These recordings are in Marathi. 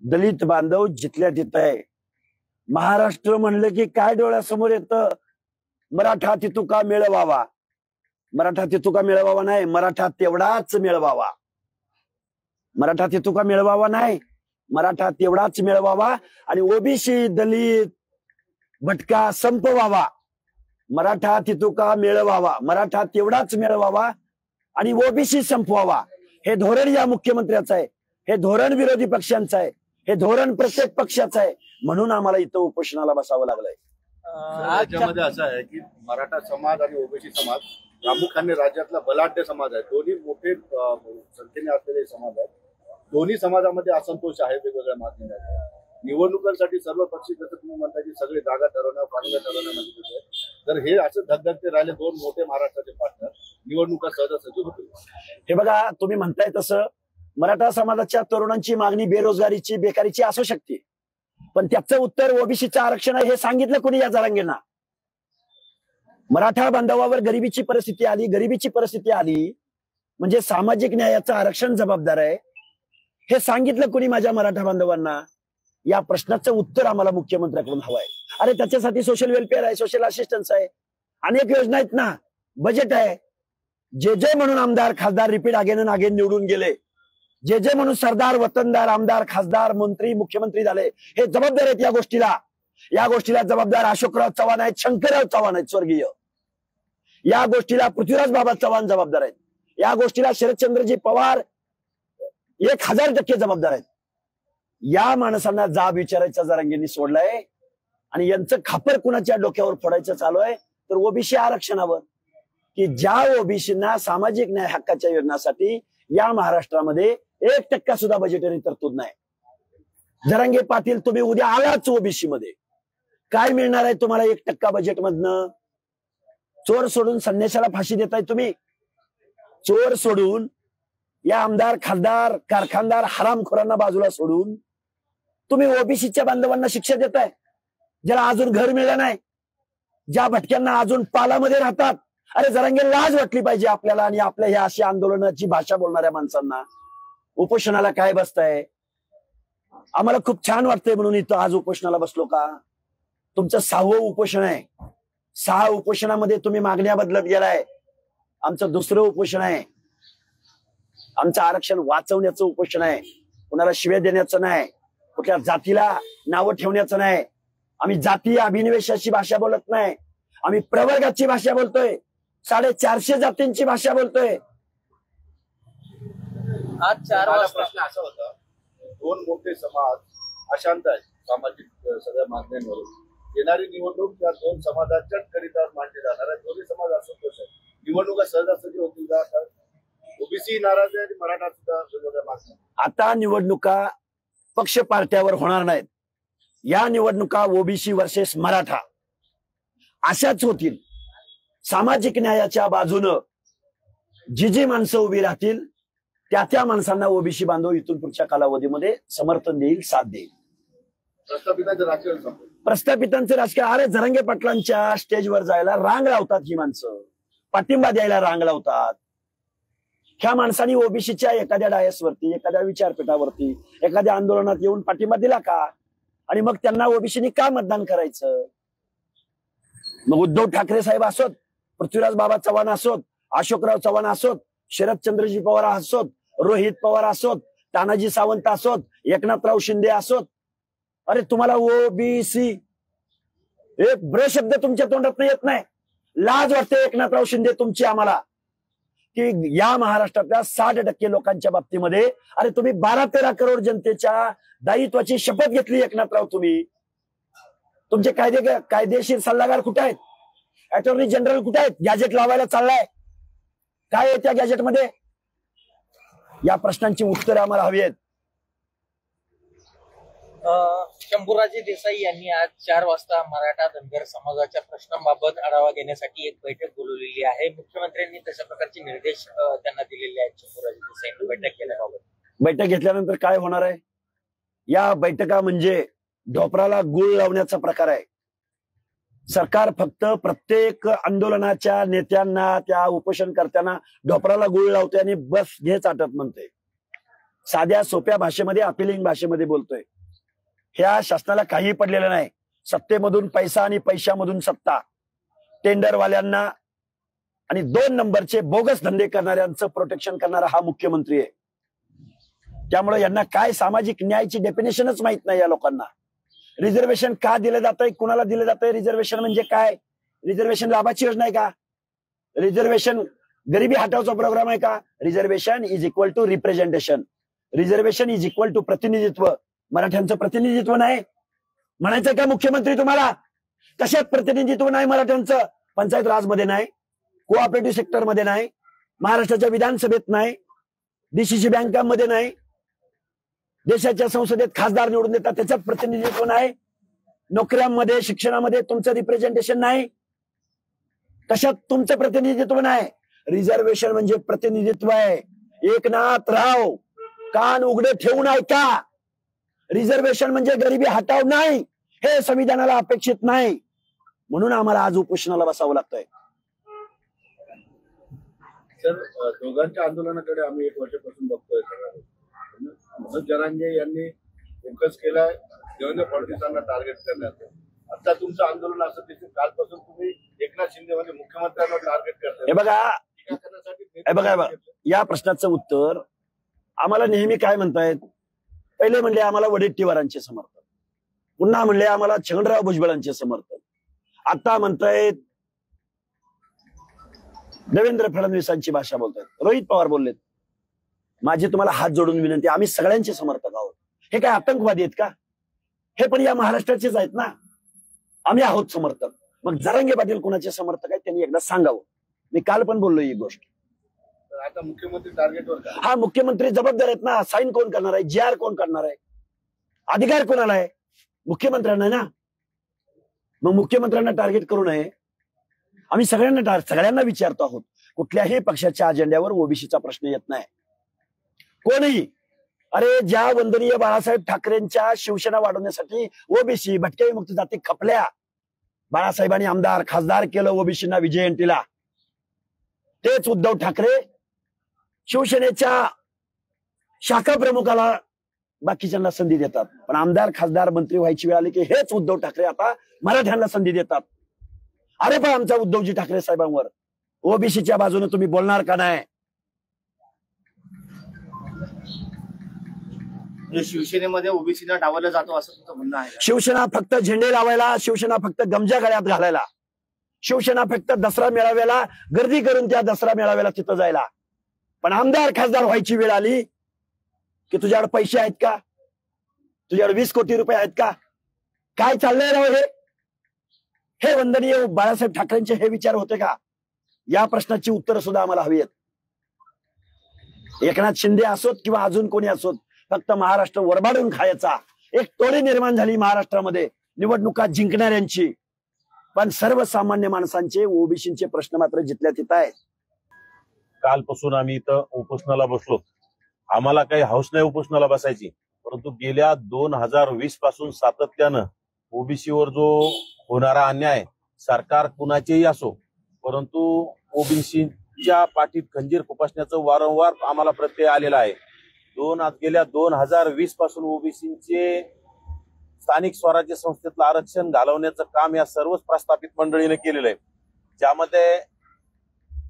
दलित बांधव जिथल्या तिथं आहे. महाराष्ट्र म्हणलं की काय डोळ्यासमोर येतं? मराठा तितुका मिळवावा. मराठा तितुका मिळवावा नाही, मराठा तेवढाच मिळवावा. मराठा तितुका मिळवावा नाही, मराठा तेवढाच मिळवावा. आणि ओबीसी दलित भटका संपवावा. मराठा तितुका मिळवावा, मराठा तेवढाच मिळवावा आणि ओबीसी संपवावा. हे धोरण या मुख्यमंत्र्याचं आहे, हे धोरण विरोधी पक्षांचं आहे, हे धोरण प्रत्येक पक्षाचं आहे. म्हणून आम्हाला इथं उपोषणाला बसावं लागलंय. राज्यामध्ये असं आहे की मराठा समाज आणि ओबीसी समाज प्रामुख्याने राज्यातला बलाढ्य समाज आहे. दोन्ही मोठे संख्येने असलेले समाज आहेत. दोन्ही समाजामध्ये असंतोष आहे वेगवेगळ्या माध्यमांमध्ये. निवडणुकांसाठी सर्व पक्ष जसं तुम्ही म्हणता की सगळे जागा ठरवणं पारंगा ठरवण्यामध्ये तर हे असं धगधगते राहिले दोन मोठे महाराष्ट्राचे पार्टनर निवडणुका सहजासहजी होतील. हे बघा, तुम्ही म्हणताय तसं मराठा समाजाच्या तरुणांची मागणी बेरोजगारीची बेकारीची असू शकते, पण त्याचं उत्तर ओबीसीचं आरक्षण आहे हे सांगितलं कोणी या जरांगेंना? मराठा बांधवावर गरिबीची परिस्थिती आली म्हणजे सामाजिक न्यायाचं आरक्षण जबाबदार आहे हे सांगितलं कोणी माझ्या मराठा बांधवांना? या प्रश्नाचं उत्तर आम्हाला मुख्यमंत्र्यांकडून हवंय. अरे त्याच्यासाठी सोशल वेलफेअर आहे, सोशल असिस्टन्स आहे, अनेक योजना आहेत ना, बजेट आहे. जे जे म्हणून आमदार खासदार रिपीट अगेन अगेन निवडून गेले, जे जे म्हणून सरदार वतनदार आमदार खासदार मंत्री मुख्यमंत्री झाले, हे जबाबदार आहेत या गोष्टीला जबाबदार अशोकराव चव्हाण आहेत, शंकरराव चव्हाण आहेत स्वर्गीय. या गोष्टीला पृथ्वीराज बाबा चव्हाण जबाबदार आहेत. या गोष्टीला शरदचंद्रजी पवार 1000% जबाबदार आहेत. या माणसांना जाब विचारायचा जरांगेंनी सोडलाय आणि यांचं खापर कुणाच्या डोक्यावर फोडायचं चालू आहे तर ओबीसी आरक्षणावर, की ज्या ओबीसींना सामाजिक न्याय हक्काच्या योजनासाठी या महाराष्ट्रामध्ये 1% सुद्धा बजेटरी तरतूद नाही. जरांगे पाटील, तुम्ही उद्या आलाच ओबीसी मध्ये, काय मिळणार आहे तुम्हाला 1% बजेट मधनं? चोर सोडून संन्याशाला फाशी देताय तुम्ही. चोर सोडून या आमदार खासदार कारखानदार हरामखोरांना बाजूला सोडून तुम्ही ओबीसीच्या बांधवांना शिक्षा देताय, ज्याला अजून घर मिळालं नाही, ज्या भटक्यांना अजून पालामध्ये राहतात. अरे जरांगे, लाज वाटली पाहिजे आपल्याला आणि आपल्या ह्या अशी आंदोलनाची भाषा बोलणाऱ्या माणसांना. उपोषणाला काय बसताय? आम्हाला खूप छान वाटतंय म्हणून इथं आज उपोषणाला बसलो का? तुमचं 6वं उपोषण आहे. 6 उपोषणामध्ये तुम्ही मागण्या बदलत गेलाय. आमचं 2रं उपोषण आहे. आमचं आरक्षण वाचवण्याचं उपोषण आहे. कुणाला शिव्या देण्याचं नाही, कुठल्या जातीला नावं ठेवण्याचं नाही. आम्ही जातीय अभिनिवेशाची भाषा बोलत नाही, आम्ही प्रवर्गाची भाषा बोलतोय, 450 जातींची भाषा बोलतोय. आज 4 वाजता प्रश्न असा होता, दोन मोठे समाज अशांत आहेत सामाजिक सगळ्या मागण्यांवरून. येणारी निवडणूक त्या दोन समाजाच्याच करिता मांडली जाणार आहे. दोन्ही समाज असंतोष आहे. निवडणुका सहजासहजी होतील का? ओबीसी नाराज आहे आणि मराठा सुद्धा वेगवेगळ्या मागण्या. आता निवडणुका पक्ष पार्ट्यावर होणार नाहीत. या निवडणुका ओबीसी वर्सेस मराठा अशाच होतील. सामाजिक न्यायाच्या बाजूनं जी माणसं उभी राहतील त्या माणसांना ओबीसी बांधव इथून पुढच्या कालावधीमध्ये समर्थन देईल, साथ देईल. प्रस्थापितांचं राजकारण, अरे जरांगे पाटलांच्या स्टेजवर जायला रांग लावतात ही माणसं, पाठिंबा द्यायला रांग लावतात. ह्या माणसांनी ओबीसीच्या एखाद्या डायसवरती, एखाद्या विचारपीठावरती, एखाद्या आंदोलनात येऊन पाठिंबा दिला का? आणि मग त्यांना ओबीसीनी का मतदान करायचं? मग उद्धव ठाकरे साहेब असोत, पृथ्वीराज बाबा चव्हाण असोत, अशोकराव चव्हाण असोत, शरदचंद्रजी पवार असोत, रोहित पवार असोत, तानाजी सावंत असोत, एकनाथराव शिंदे असोत, अरे तुम्हाला ओबीसी एक ब्र शब्द तुमच्या तोंडात येत नाही. लाज वाटते एकनाथराव शिंदे तुमची आम्हाला, की या महाराष्ट्रातल्या 60% लोकांच्या बाबतीमध्ये अरे तुम्ही 12-13 करोड जनतेच्या दायित्वाची शपथ घेतली एकनाथराव. तुमचे कायदेशीर सल्लागार कुठे आहेत? अटॉर्नी जनरल कुठे आहेत? गॅजेट लावायला चाललाय, काय आहे त्या गॅजेटमध्ये? या प्रश्नांची उत्तरे आम्हाला हवी आहेत. शंभूराजे देसाई यांनी आज 4 वाजता मराठा धनगर समाजाच्या प्रश्नांबाबत आढावा घेण्यासाठी एक बैठक बोलवलेली आहे. मुख्यमंत्र्यांनी तशा प्रकारचे निर्देश त्यांना दिलेले आहेत. शंभूराजे देसाईंनी बैठक केल्याबाबत. बैठक घेतल्यानंतर काय होणार आहे? या बैठका म्हणजे ढोपराला गुळ लावण्याचा प्रकार आहे. सरकार फक्त प्रत्येक आंदोलनाच्या नेत्यांना, त्या उपोषणकर्त्यांना ढोपराला गुळ लावते आणि बस घे चाटत म्हणते. साध्या सोप्या भाषेमध्ये, अपिलिंग भाषेमध्ये बोलतोय. ह्या शासनाला काही पडलेलं नाही. सत्तेमधून पैसा आणि पैशामधून सत्ता, टेंडरवाल्यांना आणि 2 नंबरचे बोगस धंदे करणाऱ्यांचं प्रोटेक्शन करणारा हा मुख्यमंत्री आहे. त्यामुळे यांना काय सामाजिक न्यायाची डेफिनेशनच माहित नाही या लोकांना. रिझर्वेशन का दिलं जातंय, कुणाला दिलं जातंय, रिझर्वेशन म्हणजे काय, रिझर्वेशन लाभाची योजना आहे का, रिझर्वेशन गरिबी हटावचा प्रोग्राम आहे का. Reservation is equal to representation, reservation is equal to प्रतिनिधित्व. मराठ्यांचं प्रतिनिधित्व नाही म्हणायचं का मुख्यमंत्री तुम्हाला? कशात प्रतिनिधित्व नाही मराठ्यांचं? पंचायत राजमध्ये नाही, कोऑपरेटिव्ह सेक्टरमध्ये नाही, महाराष्ट्राच्या विधानसभेत नाही, डीसीसी बँकांमध्ये नाही, देशाच्या संसदेत खासदार निवडून देतात त्याच्यात प्रतिनिधित्व नाही, नोकऱ्यांमध्ये शिक्षणामध्ये तुमचं रिप्रेझेंटेशन नाही. कशात तुमचं प्रतिनिधित्व नाही? रिझर्वेशन म्हणजे प्रतिनिधित्व आहे. एकनाथराव कान उघडे ठेवून ऐका. रिझर्वेशन म्हणजे गरिबी हटाव नाही, हे संविधानाला अपेक्षित नाही. म्हणून आम्हाला आज उपोषणाला बसावं लागतंय. सर, दोघांच्या आंदोलनाकडे आम्ही 1 वर्षापासून बघतोय. मनोज जरांगे यांनी फोकस केलाय देवेंद्र फडणवीसांना टार्गेट करण्याचं. आता तुमचं आंदोलन असं दिसतं, कालपासून तुम्ही एकनाथ शिंदे म्हणजे मुख्यमंत्र्यांना टार्गेट करताय. हे बघा, या प्रश्नाचं उत्तर आम्हाला नेहमी काय म्हणतायत, पहिले म्हणले आम्हाला वडेट्टीवारांचे समर्थन, पुन्हा म्हणले आम्हाला छगनराव भुजबळांचे समर्थन, आता म्हणतायत देवेंद्र फडणवीसांची भाषा बोलतायत, रोहित पवार बोललेत. माझी तुम्हाला हात जोडून विनंती, आम्ही सगळ्यांचे समर्थक आहोत. हे काय आतंकवादी आहेत का? हे पण या महाराष्ट्राचेच आहेत ना. आम्ही आहोत समर्थक. मग जरांगे पाटील कोणाचे समर्थक आहेत त्यांनी एकदा सांगावं. मी काल पण बोललो ही गोष्ट. आता मुख्यमंत्री टार्गेटवर का? हा, मुख्यमंत्री जबाबदार आहेत ना. साईन कोण करणार आहे, GR कोण करणार आहे, अधिकार कोणाला आहे? मुख्यमंत्र्यांना ना. मग मुख्यमंत्र्यांना टार्गेट करू नये. आम्ही सगळ्यांना विचारतो आहोत. कुठल्याही पक्षाच्या अजेंड्यावर ओबीसीचा प्रश्न येत नाही. कोणीही, अरे ज्या वंदनीय बाळासाहेब ठाकरेंच्या शिवसेना वाढवण्यासाठी ओबीसी भटके विमुक्त जाती खपल्या, बाळासाहेबांनी आमदार खासदार केलं ओबीसीना विजयंतीला, तेच उद्धव ठाकरे शिवसेनेच्या शाखा प्रमुखाला बाकीच्यांना संधी देतात. पण आमदार खासदार मंत्री व्हायची वेळ आली की हेच उद्धव ठाकरे आता मराठ्यांना संधी देतात. अरे पण आमचा उद्धवजी ठाकरे साहेबांवर ओबीसीच्या बाजूने तुम्ही बोलणार का नाही? शिवसेनेमध्ये ओबीसीला डावललं जातो असं तुमचं म्हणणं आहे? शिवसेना फक्त झेंडे लावायला, शिवसेना फक्त गमजा गळ्यात घालायला, शिवसेना फक्त दसरा मेळाव्याला गर्दी करून त्या दसरा मेळाव्याला तिथं जायला. पण आमदार खासदार व्हायची वेळ आली की तुझ्याकडे पैसे आहेत का, तुझ्याकडे 20 कोटी रुपये आहेत का, काय चाललंय राव? हे वंदनीय बाळासाहेब ठाकरेंचे हे विचार होते का? या प्रश्नाची उत्तरं सुद्धा आम्हाला हवी आहेत. एकनाथ शिंदे असोत किंवा अजून कोणी असोत, फक्त महाराष्ट्र वरबाडून खायचा एक टोळी निर्माण झाली महाराष्ट्रामध्ये निवडणुका जिंकणाऱ्यांची. पण सर्वसामान्य माणसांचे ओबीसीचे प्रश्न मात्र जिथल्या तिथं आहेत. कालपासून आम्ही इथं उपोषणाला बसलो. आम्हाला काही हौस नाही उपोषणाला बसायची, परंतु गेल्या 2020 पासून सातत्यानं ओबीसीवर जो होणारा अन्याय, सरकार कुणाचेही असो, परंतु ओबीसीच्या पाठीत खंजीर खुपसण्याचं वारंवार आम्हाला प्रत्यय आलेला आहे. गेल्या 2020 पासून ओबीसीचे स्थानिक स्वराज्य संस्थेतलं आरक्षण घालवण्याचं काम या सर्वच प्रस्थापित मंडळीने केलेलं आहे. ज्यामध्ये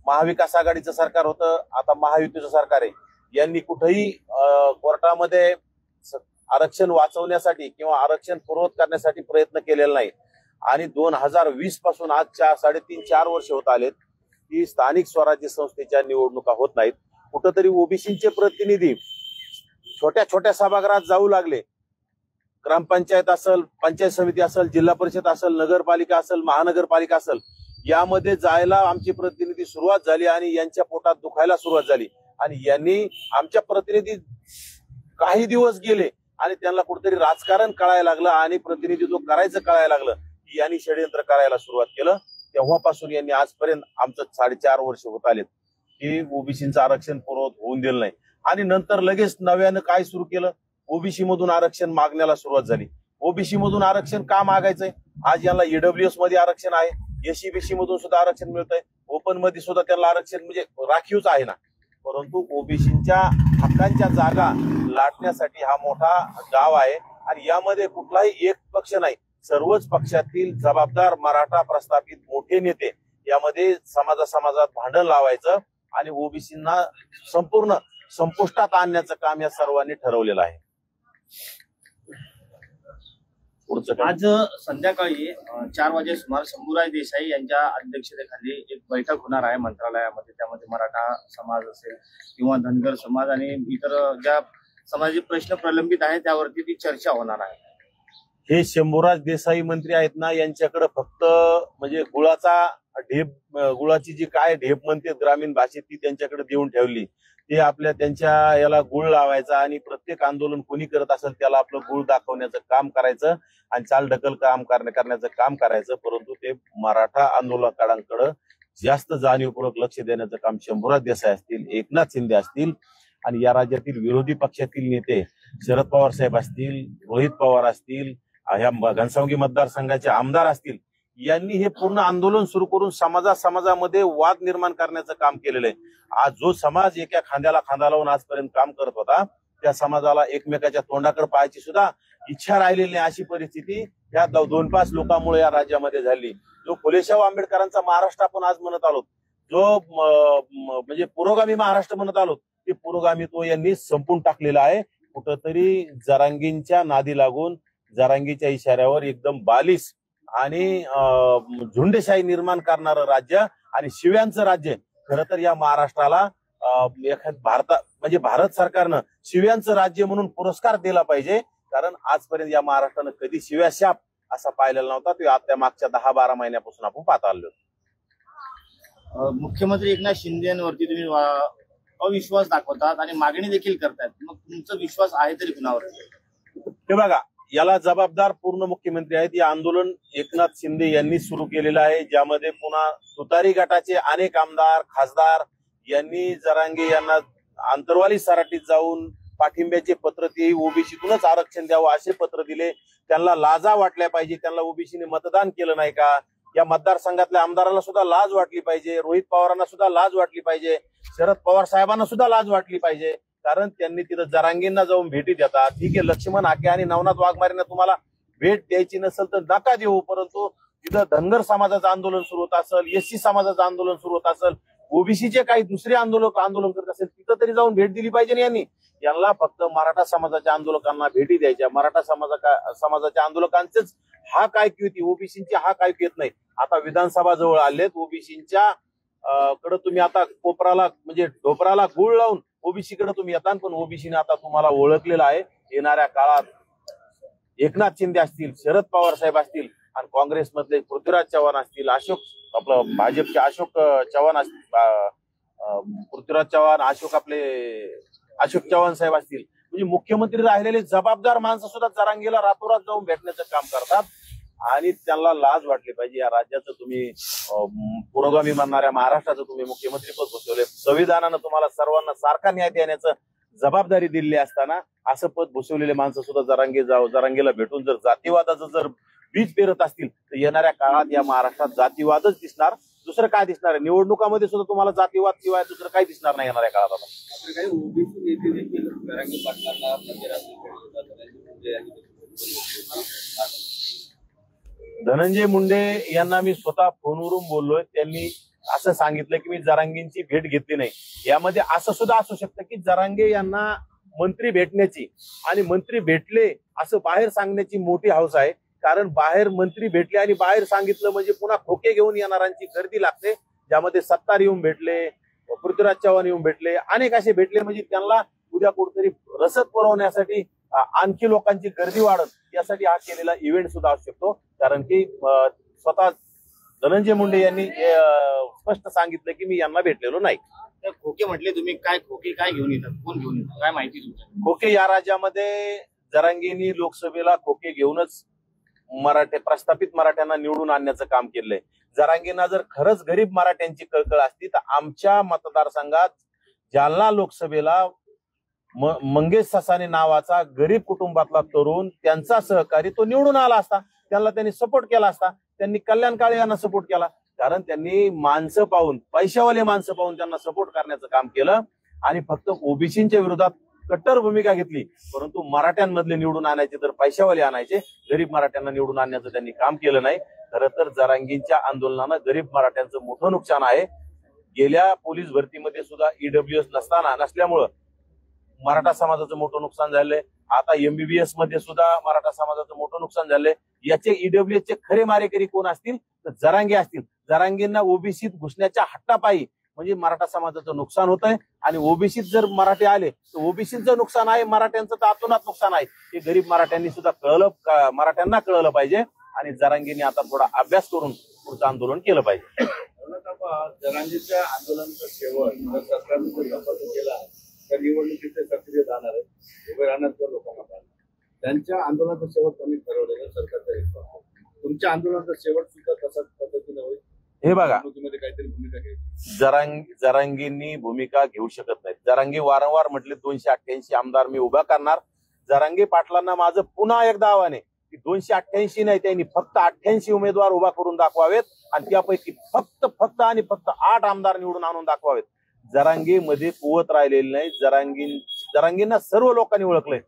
महाविकास आघाडीचं सरकार होतं, आता महायुतीचं सरकार आहे. यांनी कुठेही कोर्टामध्ये आरक्षण वाचवण्यासाठी किंवा आरक्षण पूर्वत करण्यासाठी प्रयत्न केलेला नाही. आणि 2020 पासून आज 3.5-4 वर्ष होत आलेत की स्थानिक स्वराज्य संस्थेच्या निवडणुका होत नाहीत. कुठंतरी ओबीसीचे प्रतिनिधी छोट्या छोट्या सभागृहात जाऊ लागले. ग्रामपंचायत असेल, पंचायत समिती असेल, जिल्हा परिषद असेल, नगरपालिका असेल, महानगरपालिका असेल, यामध्ये जायला आमची प्रतिनिधी सुरुवात झाली आणि यांच्या पोटात दुखायला सुरुवात झाली. आणि यांनी आमच्या प्रतिनिधी काही दिवस गेले आणि त्यांना कुठेतरी राजकारण कळायला लागलं आणि प्रतिनिधित्व करायचं कळायला लागलं की यांनी षडयंत्र करायला सुरुवात केलं. तेव्हापासून यांनी आजपर्यंत आमचं 4.5 वर्ष होत आलेत की ओबीसीचं आरक्षण पूर्वत होऊन दिलं नाही. आणि नंतर लगेच नव्यानं काय सुरू केलं, ओबीसी मधून आरक्षण मागण्याला सुरुवात झाली. ओबीसी मधून आरक्षण का मागायचंय? आज यांना ईडब्ल्यूएस मध्ये आरक्षण आहे, एससीबीसी मधून सुद्धा आरक्षण मिळतंय, ओपन मध्ये सुद्धा त्यांना आरक्षण म्हणजे राखीवच आहे ना. परंतु ओबीसीच्या हक्कांच्या जागा लाटण्यासाठी हा मोठा डाव आहे आणि यामध्ये कुठलाही एक पक्ष नाही, सर्वच पक्षातील जबाबदार मराठा प्रस्थापित मोठे नेते यामध्ये समाजात भांडण लावायचं आणि ओबीसींना संपूर्ण संपुष्टात आणण्याचं काम या सर्वांनी ठरवलेलं आहे. आज संध्याकाळी 4 वाजे सुमार शंभूराज देसाई यांच्या अध्यक्षतेखाली एक बैठक होणार आहे मंत्रालयामध्ये. त्यामध्ये मराठा समाज असेल किंवा धनगर समाज आणि इतर ज्या समाजाचे प्रश्न प्रलंबित आहेत त्यावरती ती चर्चा होणार आहे. हे शंभूराज देसाई मंत्री आहेत ना, यांच्याकडे फक्त म्हणजे गुळाची जी काय ढेप म्हणते ग्रामीण भाषेत ती त्यांच्याकडे देऊन ठेवली. ते त्यांच्या याला गुळ लावायचा आणि प्रत्येक आंदोलन कोणी करत असेल त्याला आपलं गुळ दाखवण्याचं काम करायचं आणि चालढकल करण्याचं काम करायचं. परंतु ते मराठा आंदोलकांकडे जास्त जाणीवपूर्वक लक्ष देण्याचं काम शंभूराज देसाई असतील, एकनाथ शिंदे असतील आणि या राज्यातील विरोधी पक्षातील नेते शरद पवार साहेब असतील, रोहित पवार असतील, ह्या घनसावंगी मतदारसंघाचे आमदार असतील, यांनी हे पूर्ण आंदोलन सुरू करून समाजामध्ये वाद निर्माण करण्याचं काम केलेलं आहे. आज जो समाज एका खांद्याला खांदा लावून आजपर्यंत काम करत होता त्या समाजाला एकमेकाच्या तोंडाकडे पाहायची सुद्धा इच्छा राहिलेली नाही, अशी परिस्थिती या 2-5 लोकांमुळे या राज्यामध्ये झाली. जो फुलेशाह आंबेडकरांचा महाराष्ट्र आपण आज म्हणत आलो, जो म्हणजे पुरोगामी महाराष्ट्र म्हणत आलो, ते पुरोगामित्व यांनी संपून टाकलेलं आहे. कुठंतरी जरांगींच्या नादी लागून जरांगीच्या इशाऱ्यावर एकदम बालिश आणि झुंडशाही निर्माण करणारं राज्य आणि शिव्यांचं राज्य. खरं तर या महाराष्ट्राला भारत सरकारनं शिव्यांचं राज्य म्हणून पुरस्कार दिला पाहिजे, कारण आजपर्यंत या महाराष्ट्रानं कधी शिव्या शाप असा पाहिलेला नव्हता. तो आता मागच्या 10-12 महिन्यापासून आपण पाहत आलो. मुख्यमंत्री एकनाथ शिंदे यांवरती तुम्ही अविश्वास दाखवतात आणि मागणी देखील करतात, मग तुमचा विश्वास आहे तरी कुणावर? हे बघा, याला जबाबदार पूर्ण मुख्यमंत्री आहेत. या आंदोलन एकनाथ शिंदे यांनी सुरू केलेलं आहे, ज्यामध्ये पुन्हा तुतारी गटाचे अनेक आमदार खासदार यांनी जरांगे यांना आंतरवाली सराटीत जाऊन पाठिंब्याचे पत्र, ते ओबीसीतूनच आरक्षण द्यावं असे पत्र दिले. त्यांना लाजा वाटल्या पाहिजे, त्यांना ओबीसीने मतदान केलं नाही का, या मतदारसंघातल्या आमदारांना सुद्धा लाज वाटली पाहिजे, रोहित पवारांना सुद्धा लाज वाटली पाहिजे, शरद पवार साहेबांना सुद्धा लाज वाटली पाहिजे, कारण त्यांनी तिथं जरांगींना जाऊन भेटी देतात. ठीक आहे, लक्ष्मण हाके आणि नवनाथ वाघमारेंना तुम्हाला भेट द्यायची नसेल तर नका देऊ, परंतु तिथं धनगर समाजाचं आंदोलन सुरू होत असेल, एससी समाजाचं आंदोलन सुरू होत असेल, ओबीसीचे काही दुसरे आंदोलन करत असेल, तिथं तरी जाऊन भेट दिली पाहिजे. यांना फक्त मराठा समाजाच्या आंदोलकांना भेटी द्यायच्या, मराठा समाजाच्या आंदोलकांचेच हाक ऐकू येते, ओबीसींची हाक ऐकू येत नाही. आता विधानसभा जवळ आलेत, ओबीसींच्या कडे तुम्ही आता कोपराला म्हणजे ढोपराला गुळ लावून ओबीसी कडे तुम्ही येतात, पण ओबीसीने आता तुम्हाला ओळखलेलं आहे. येणाऱ्या काळात एकनाथ शिंदे असतील, शरद पवार साहेब असतील आणि काँग्रेसमधले पृथ्वीराज चव्हाण असतील, भाजपचे अशोक चव्हाण असतील, पृथ्वीराज चव्हाण, अशोक चव्हाण साहेब असतील, म्हणजे मुख्यमंत्री राहिलेले जबाबदार माणसं सुद्धा जरांगीला रातोरात जाऊन भेटण्याचं काम करतात आणि त्यांना लाज वाटली पाहिजे. या राज्याचं तुम्ही पुरोगामी म्हणणाऱ्या महाराष्ट्राचं तुम्ही मुख्यमंत्रीपद भूषवले, संविधानानं तुम्हाला सर्वांना सारखा न्याय देण्याचं जबाबदारी दिली असताना असं पद भूषवलेले माणसं सुद्धा जरांगीला भेटून जर जातीवादाचं जर बीज पेरत असतील तर येणाऱ्या काळात या महाराष्ट्रात जातीवादच दिसणार, दुसरं काय दिसणार आहे? निवडणुकामध्ये सुद्धा तुम्हाला जातीवाद शिवाय दुसरं काही दिसणार नाही येणाऱ्या काळात. काही ओबीसी नेते देखील जरांगे पाटलांना धनंजय मुंडे यांना मी स्वतः फोनवरून बोललोय, त्यांनी असं सांगितलं की मी जरांगेंची भेट घेतली नाही. यामध्ये असं सुद्धा असू शकतं की जरांगे यांना मंत्री भेटण्याची आणि मंत्री भेटले असं बाहेर सांगण्याची मोठी हौस आहे, कारण बाहेर मंत्री भेटले आणि बाहेर सांगितलं म्हणजे पुन्हा खोके घेऊन येणाऱ्यांची गर्दी लागते, ज्यामध्ये सत्तार येऊन भेटले, पृथ्वीराज चव्हाण येऊन भेटले, अनेक असे भेटले, म्हणजे त्यांना उद्या कुठेतरी रसद पुरवण्यासाठी आणखी लोकांची गर्दी वाढत यासाठी हा केलेला इव्हेंट सुद्धा असू शकतो. कारण की स्वतः धनंजय मुंडे यांनी स्पष्ट सांगितलं की मी यांना भेटलेलो नाही. खोके म्हटले तुम्ही, काय खोके काय घेऊन येतात, कोण घेऊन येतात, काय माहिती तुमच्या? खोके या राज्यामध्ये जरांगेंनी लोकसभेला खोके घेऊनच प्रस्थापित मराठ्यांना निवडून आणण्याचं काम केलंय. जरांगेंना जर खरंच गरीब मराठ्यांची कळकळ असती तर आमच्या मतदारसंघात जालना लोकसभेला मंगेश ससाने नावाचा गरीब कुटुंबातला तरुण, त्यांचा सहकारी तो निवडून आला असता, त्यांनी सपोर्ट केला असता. त्यांनी कल्याण काळे यांना सपोर्ट केला, कारण त्यांनी माणसं पाहून, पैशावाले माणसं पाहून त्यांना सपोर्ट करण्याचं काम केलं आणि फक्त ओबीसींच्या विरोधात कट्टर भूमिका घेतली, परंतु मराठ्यांमधले निवडून आणायचे तर पैशावाले आणायचे, गरीब मराठ्यांना निवडून आणण्याचं त्यांनी काम केलं नाही. खरं तर जरांगींच्या आंदोलनानं गरीब मराठ्यांचं मोठं नुकसान आहे. गेल्या पोलीस भरतीमध्ये सुद्धा ईडब्ल्यूएस नसल्यामुळं मराठा समाजाचं मोठं नुकसान झालंय. आता एमबीबीएस मध्ये सुद्धा मराठा समाजाचं मोठं नुकसान झालंय. याचे ईडब्ल्यूएसचे खरे मारेकरी कोण असतील तर जरांगे असतील. जरांगेंना ओबीसीत घुसण्याच्या हट्टापायी म्हणजे मराठा समाजाचं नुकसान होत आहे. आणि ओबीसीत जर मराठे आले तर ओबीसीचं नुकसान आहे, मराठ्यांचं तर आतोनात नुकसान आहे. हे गरीब मराठ्यांनी सुद्धा मराठ्यांना कळलं पाहिजे आणि जरांगेंनी आता थोडा अभ्यास करून पुढचं आंदोलन केलं पाहिजे. जरांगीच्या आंदोलनाचा शेवट सरकारने संपर्क केला त्या निवडणुकीचे सक्रिय जाणार आहे, उभे राहणार त्या लोकांना पाहिजे. त्यांच्या आंदोलनाचा शेवट त्यांनी ठरवलेलं सरकारचा विश्वास. तुमच्या आंदोलनाचा शेवट सुद्धा तशाच पद्धतीने होईल. हे बघा, काहीतरी भूमिका घ्यायची. जरांगींनी भूमिका घेऊ शकत नाहीत. जरांगे वारंवार म्हटले 288 आमदार मी उभा करणार. जरांगे पाटलांना माझं पुन्हा एकदा आव्हान आहे की 288 नाही, त्यांनी फक्त 88 उमेदवार उभा करून दाखवावेत आणि त्यापैकी फक्त 8 आमदार निवडून आणून दाखवावेत. जरांगेमध्ये कुवत राहिलेली नाही. जरांगींना सर्व लोकांनी ओळखलंय.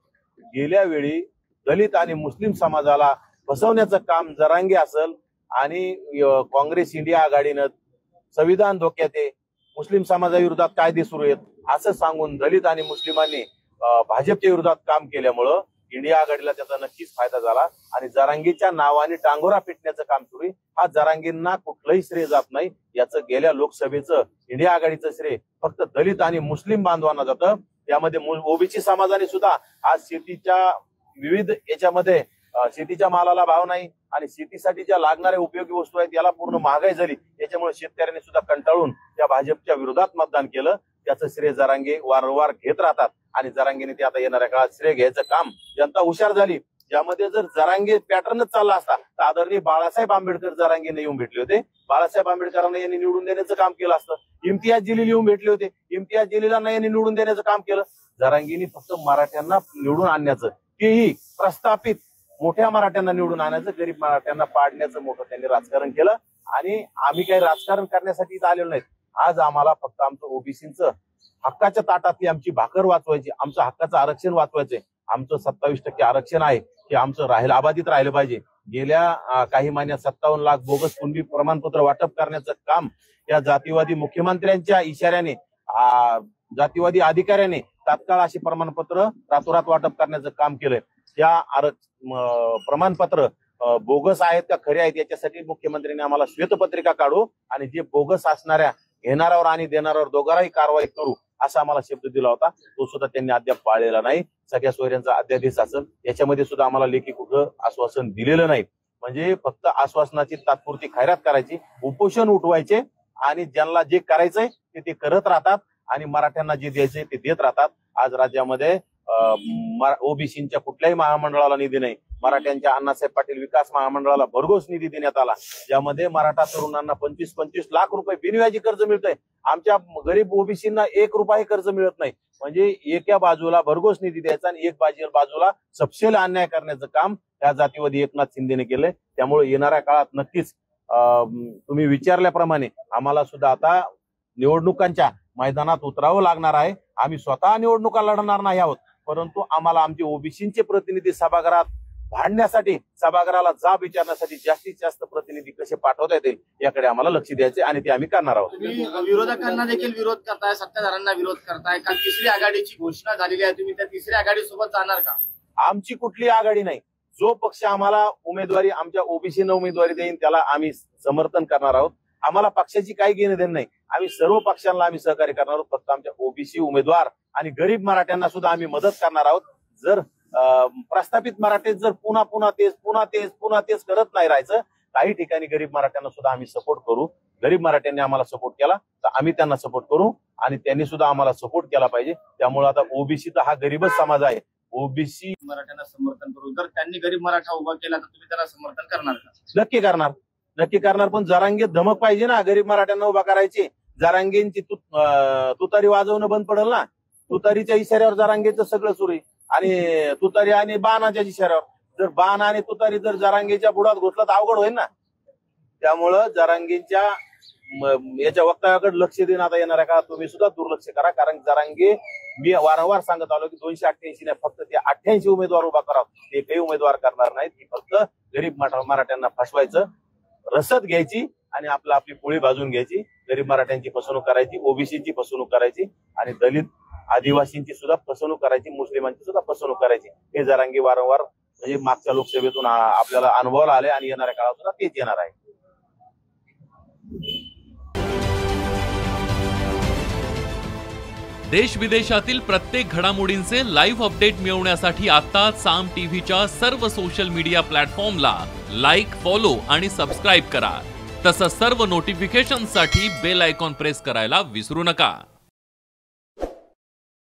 गेल्या वेळी दलित आणि मुस्लिम समाजाला फसवण्याचं काम जरांगे असेल आणि काँग्रेस इंडिया आघाडीनं संविधान धोक्यात आहे, मुस्लिम समाजाविरोधात कायदे सुरू आहेत असं सांगून दलित आणि मुस्लिमांनी भाजपच्या विरोधात काम केल्यामुळं इंडिया आघाडीला त्याचा नक्कीच फायदा झाला आणि जरांगेच्या नावाने डांगोरा पिटण्याचं काम सुरू आहे. हा जरांगेंना कुठलंही श्रेय जात नाही. याचं गेल्या लोकसभेचं इंडिया आघाडीचं श्रेय फक्त दलित आणि मुस्लिम बांधवांना जातं. यामध्ये ओबीसी समाजाने सुद्धा आज शेतीच्या विविध याच्यामध्ये शेतीच्या मालाला भाव नाही आणि शेतीसाठी ज्या लागणाऱ्या उपयोगी वस्तू आहेत याला पूर्ण महागाई झाली. याच्यामुळे शेतकऱ्यांनी सुद्धा कंटाळून त्या भाजपच्या विरोधात मतदान केलं. त्याचं श्रेय जरांगे वारंवार घेत राहतात आणि जरांगेने ते आता येणाऱ्या काळात श्रेय घ्यायचं काम जनता हुशार झाली. ज्यामध्ये जर जरांगे पॅटर्नच चालला असता तर आदरणीय बाळासाहेब आंबेडकर जरांगेने येऊन भेटले होते. बाळासाहेब आंबेडकरांना यांनी निवडून देण्याचं काम केलं असतं. इम्तियाज जलील येऊन भेटले होते, इम्तियाज जलीलांना यांनी निवडून देण्याचं काम केलं. जरांगेंनी फक्त मराठ्यांना निवडून आणण्याचं, तेही प्रस्थापित मोठ्या मराठ्यांना निवडून आणायचं, गरीब मराठ्यांना पाडण्याचं मोठं त्यांनी राजकारण केलं. आणि आम्ही काही राजकारण करण्यासाठी इथं आलेलो नाहीत. आज आम्हाला फक्त आमचं ओबीसीचं हक्काच्या ताटातली आमची भाकर वाचवायची, आमचं हक्काचं आरक्षण वाचवायचंय. आमचं 27% आरक्षण आहे ते आमचं अबाधित राहिलं पाहिजे. गेल्या काही महिन्यात 57 लाख बोगस कुणबी प्रमाणपत्र वाटप करण्याचं काम या जातीवादी मुख्यमंत्र्यांच्या इशाऱ्याने जातीवादी अधिकाऱ्याने तात्काळ अशी प्रमाणपत्र रातोरात वाटप करण्याचं काम केलंय. त्या प्रमाणपत्र बोगस आहेत का खरे आहेत याच्यासाठी मुख्यमंत्र्यांनी आम्हाला श्वेतपत्रिका काढू आणि जे बोगस असणाऱ्या घेणाऱ्यावर आणि देणाऱ्यावर दोघांनाही कारवाई करू असा आम्हाला शब्द दिला होता. तो सुद्धा त्यांनी अद्याप पाळलेला नाही. सगळ्या सोयऱ्यांचा अध्यादेश असेल याच्यामध्ये सुद्धा आम्हाला लेखी कुठं आश्वासन दिलेलं नाही. म्हणजे फक्त आश्वासनाची तात्पुरती खैरात करायची, उपोषण उठवायचे आणि ज्यांना जे करायचंय ते करत राहतात आणि मराठ्यांना जे द्यायचंय ते देत राहतात. आज राज्यामध्ये ओबीसीच्या कुठल्याही महामंडळाला निधी नाही. मराठ्यांच्या अण्णासाहेब पाटील विकास महामंडळाला भरघोस निधी देण्यात आला, ज्यामध्ये मराठा तरुणांना 25-25 लाख रुपये बिनव्याजी कर्ज मिळतंय. आमच्या गरीब ओबीसींना 1 रुपया कर्ज मिळत नाही. म्हणजे एका बाजूला भरघोस निधी द्यायचा आणि एक बाजूला सपशेल अन्याय करण्याचं काम या जातीवादी एकनाथ शिंदेने केलंय. त्यामुळे येणाऱ्या काळात नक्कीच तुम्ही विचारल्याप्रमाणे आम्हाला सुद्धा आता निवडणुकांच्या मैदानात उतरावं लागणार आहे. आम्ही स्वतः निवडणुका लढणार नाही आहोत, परंतु आम्हाला आमचे ओबीसीचे प्रतिनिधी सभागृहात भांडण्यासाठी, सभागृहाला जाब विचारण्यासाठी जास्तीत जास्त प्रतिनिधी कसे पाठवता येतील याकडे आम्हाला लक्ष द्यायचे आणि ते आम्ही करणार आहोत. तुम्ही विरोधकांना देखील विरोध करताय, सत्ताधाऱ्यांना विरोध करताय. काल तिसरी आघाडीची घोषणा झालेली आहे, तुम्ही त्या तिसऱ्या आघाडीसोबत जाणार का? आमची कुठली आघाडी नाही. जो पक्ष आम्हाला उमेदवारी आमच्या ओबीसीनं उमेदवारी देईन त्याला आम्ही समर्थन करणार आहोत. आम्हाला पक्षाची काही घेणं देणं नाही. आम्ही सर्व पक्षांना आम्ही सहकार्य करणार आहोत. फक्त आमच्या ओबीसी उमेदवार आणि गरीब मराठ्यांना सुद्धा आम्ही मदत करणार आहोत. जर प्रस्थापित मराठे जर पुन्हा तेच करत नाही राहायचं, काही ठिकाणी गरीब मराठ्यांना सुद्धा आम्ही सपोर्ट करू. गरीब मराठ्यांनी आम्हाला सपोर्ट केला तर आम्ही त्यांना सपोर्ट करू आणि त्यांनी सुद्धा आम्हाला सपोर्ट केला पाहिजे. त्यामुळे आता ओबीसी तर हा गरीबच समाज आहे. ओबीसी मराठ्यांना समर्थन करू. जर त्यांनी गरीब मराठा उभा केला तर तुम्ही त्याला समर्थन करणार का? नक्की करणार. पण जरांगेत धमक पाहिजे ना गरीब मराठ्यांना उभा करायची. जरांगेंची तुतारी वाजवणं बंद पडेल ना. तुतारीच्या इशाऱ्यावर जरांगेचं सगळं सुरू आहे आणि तुतारी आणि बाणाच्या इशाऱ्यावर. जर बाण आणि तुतारी जर जरांगेच्या बुडात घुसला तर अवघड होईल ना. त्यामुळं जरांगेंच्या याच्या वक्तव्याकडे लक्ष देऊन आता येणाऱ्या काळात तुम्ही सुद्धा दुर्लक्ष करा, कारण जरांगे मी वारंवार सांगत आलो की 288 नाही, फक्त ते 88 उमेदवार उभा करा, ते काही उमेदवार करणार नाहीत. ही फक्त गरीब मराठ्यांना फसवायचं, रसद घ्यायची आणि आपली पोळी भाजून घ्यायची, गरीब मराठ्यांची फसवणूक करायची, ओबीसीची फसवणूक करायची आणि दलित आदिवासींची सुद्धा फसवणूक करायची, मुस्लिमांची सुद्धा फसवणूक करायची. हे जरांगे वारंवार म्हणजे मागच्या लोकसभेतून आपल्याला अनुभवाला आले आणि येणाऱ्या काळात सुद्धा तेच येणार आहे. देश विदेशातील प्रत्येक घडामोडींचे लाईव्ह अपडेट मिळवण्यासाठी आता साम टीव्हीच्या सर्व सोशल मीडिया प्लॅटफॉर्मला लाईक, फॉलो आणि सबस्क्राईब करा. तसंच सर्व नोटिफिकेशनसाठी बेल आयकॉन प्रेस करायला विसरू नका.